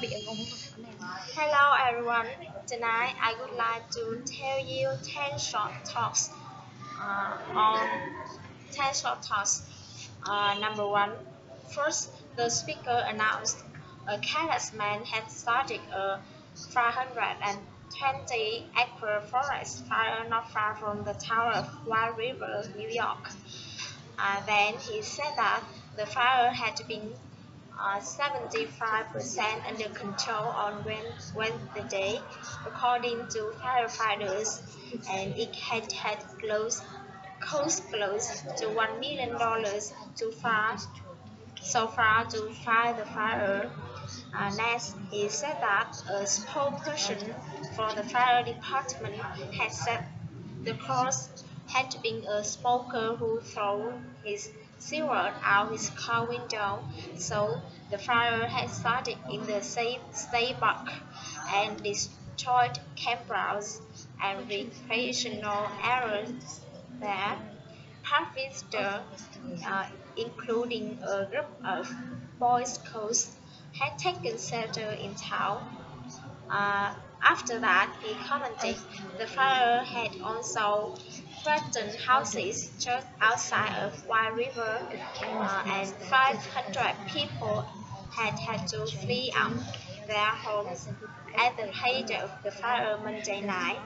Hello everyone. Tonight I would like to tell you 10 short talks on 10 short talks. Number one, first, the speaker announced a careless man had started a 520-acre forest fire not far from the town of White River, New York. Then he said that the fire had been 75% under control on Wednesday, according to firefighters, and it had cost close to $1 million so far to fight the fire. Next, he said that a spokesperson for the fire department had said the cause had been a smoker who threw his cigarette out his car window, so the fire had started in the same state park and destroyed campgrounds and recreational areas there. Park visitors, including a group of Boy Scouts, had taken shelter in town. After that, he commented the fire had also threatened houses just outside of White River, and 500 people had to flee out their homes at the height of the fire Monday night.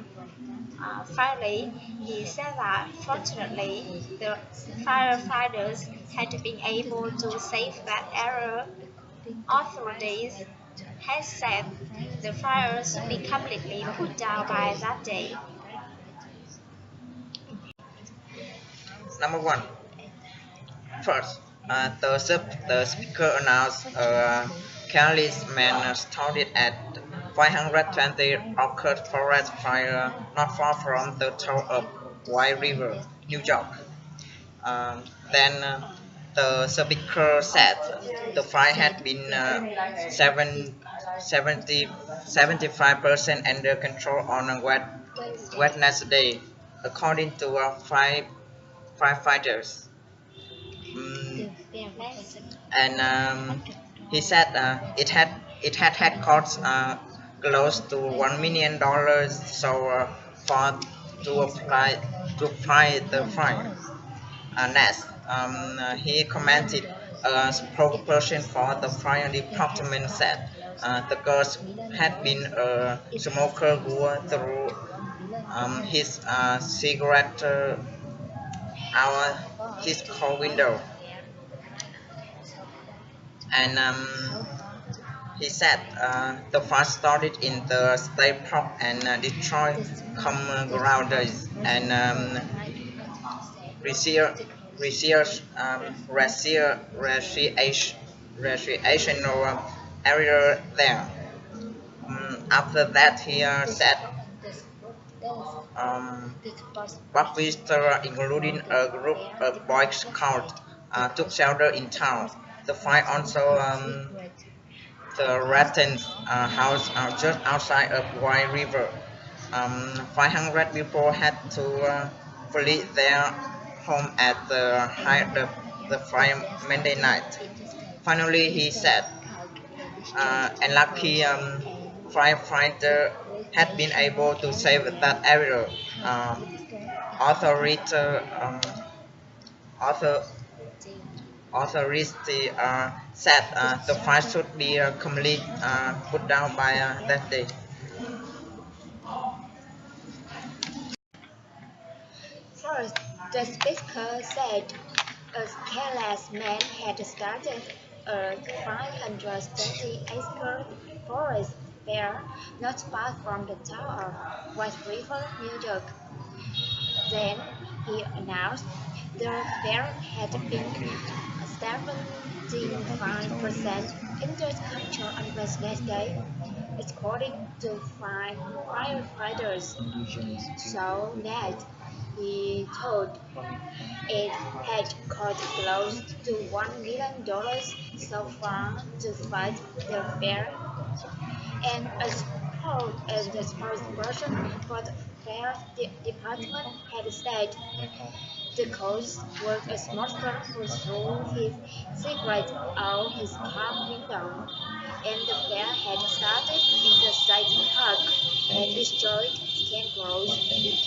Finally, he said that fortunately the firefighters had been able to save that area. Authorities had said the fire should be completely put down by that day. Number one, first, the speaker announced a careless man started at 520 acre forest fire not far from the town of White River, New York. Then the speaker said the fire had been 75% under control on Wednesday, according to firefighters. Mm, and he said it had cost close to $1 million so far to fight the fire. Next, he commented a spokesperson for the fire department said the cause had been a smoker who threw his cigarette out his car window. And he said the fire started in the state park and destroyed campgrounds and research, recreational area there. After that, he said um, visitors, including a group of Boy Scouts, took shelter in town. The fire also threatened house just outside of White River. 500 people had to flee their home at the height of the fire Monday night. Finally, he said, and lucky firefighter had been able to save that area. Authority, author, authorities said the fire should be completely put down by that day. First, the speaker said a careless man had started a 520-acre forest fire not far from the town of White River, New York. Then he announced the fire had been 75% under control on Wednesday, according to firefighters. So that he told it had cost close to $1 million so far to fight the fire, and as the spokesperson for the fire department had said, the cause was a smoker who threw his cigarette out his car window, and the fire had started in the state park and destroyed kangaroos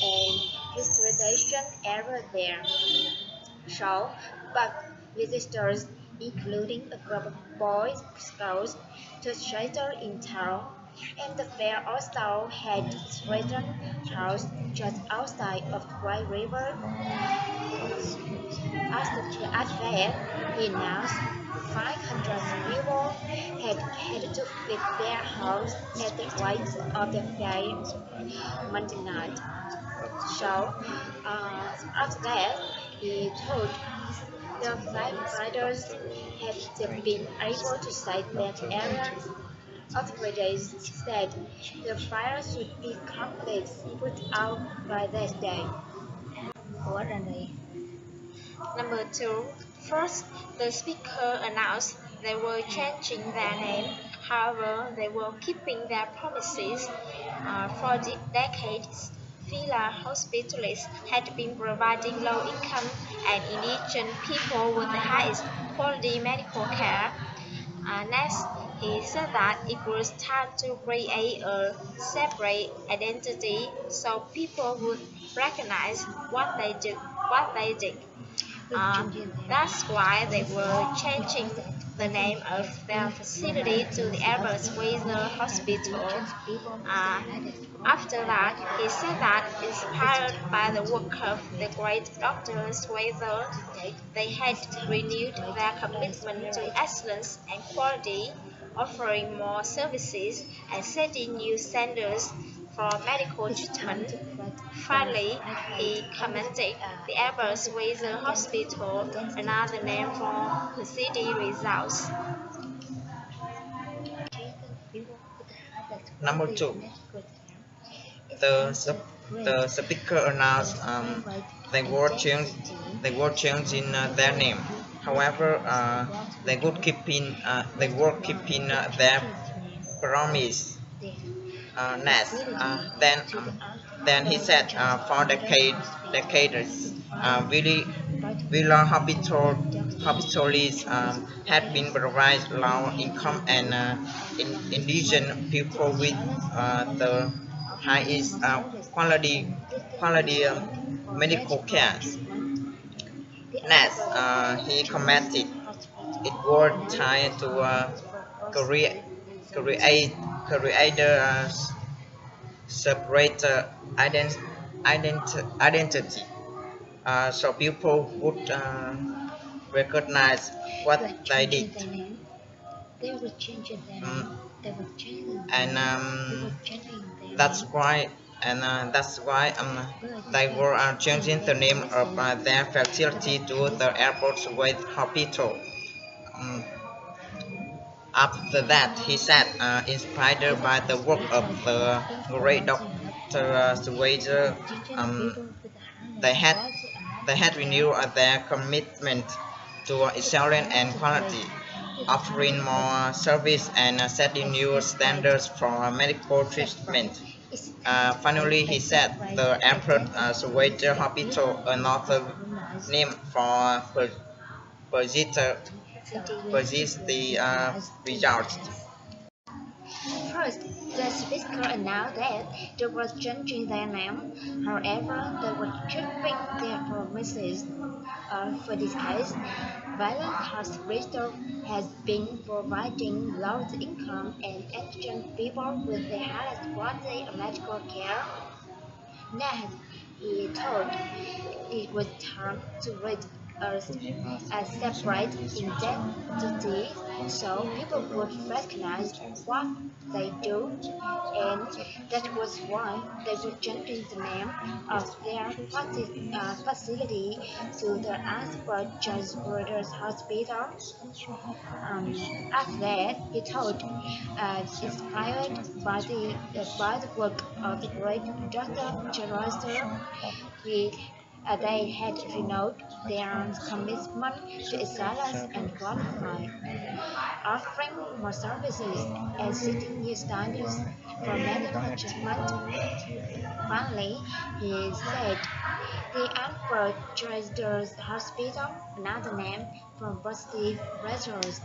and his reputation ever there. So, but visitors, including a group of Boy Scouts, to shelter in town, and the fair also had its return house just outside of the White River. At fair, he announced 500 people had to feed their house at the right of the fair Monday night. So, after that, he told the firefighters had been able to save that area. Authorities said the fire should be completely put out by that day. What are they? Number 2. First, the speaker announced they were changing their name. However, they were keeping their promises. For decades, Villa Hospitals had been providing low-income and indigent people with the highest quality medical care. Next, he said that it was time to create a separate identity so people would recognize what they do. That's why they were changing the name of their facility to the Albert Schweitzer Hospital. After that, he said that, inspired by the work of the great Dr. Schweitzer, they had renewed their commitment to excellence and quality, offering more services and setting new standards for medical treatment. Finally, he commended the Albert Schweitzer Hospital, another name for the city results. Number 2. The speaker announced they were changing their name. However, they were keeping their promise. Next, then he said, for decades, Villa Hospitals had been providing low income and indigent people with the highest quality medical care. Next, he commented it was time to create create a separate identity, so people would recognize what they did. And that's why they were changing the name of their facility to the Airport Way Hospital. Um, After that, he said, inspired by the work of the great Dr. Schweitzer, they had renewed their commitment to excellence and quality, offering more service and setting new standards for medical treatment. Finally, he said the Albert Schweitzer Hospital, another name for persist the results. First, the speaker announced that they were changing their name. However, they were keeping their promises. For this case, Violet Hospital has been providing low income and indigent people with the highest quality of medical care. Next, he thought it was time to read a separate identity so people would recognize what they do, and that was why they were changing the name of their facility to the Asper Jazz Brothers Hospital. After that, he thought, inspired by the work of the great Dr. Chaucer, they had renewed their commitment to excellence and quality, offering more services and setting new standards for medical treatment. Finally, he said the Albert Schweitzer Hospital, another name for positive results.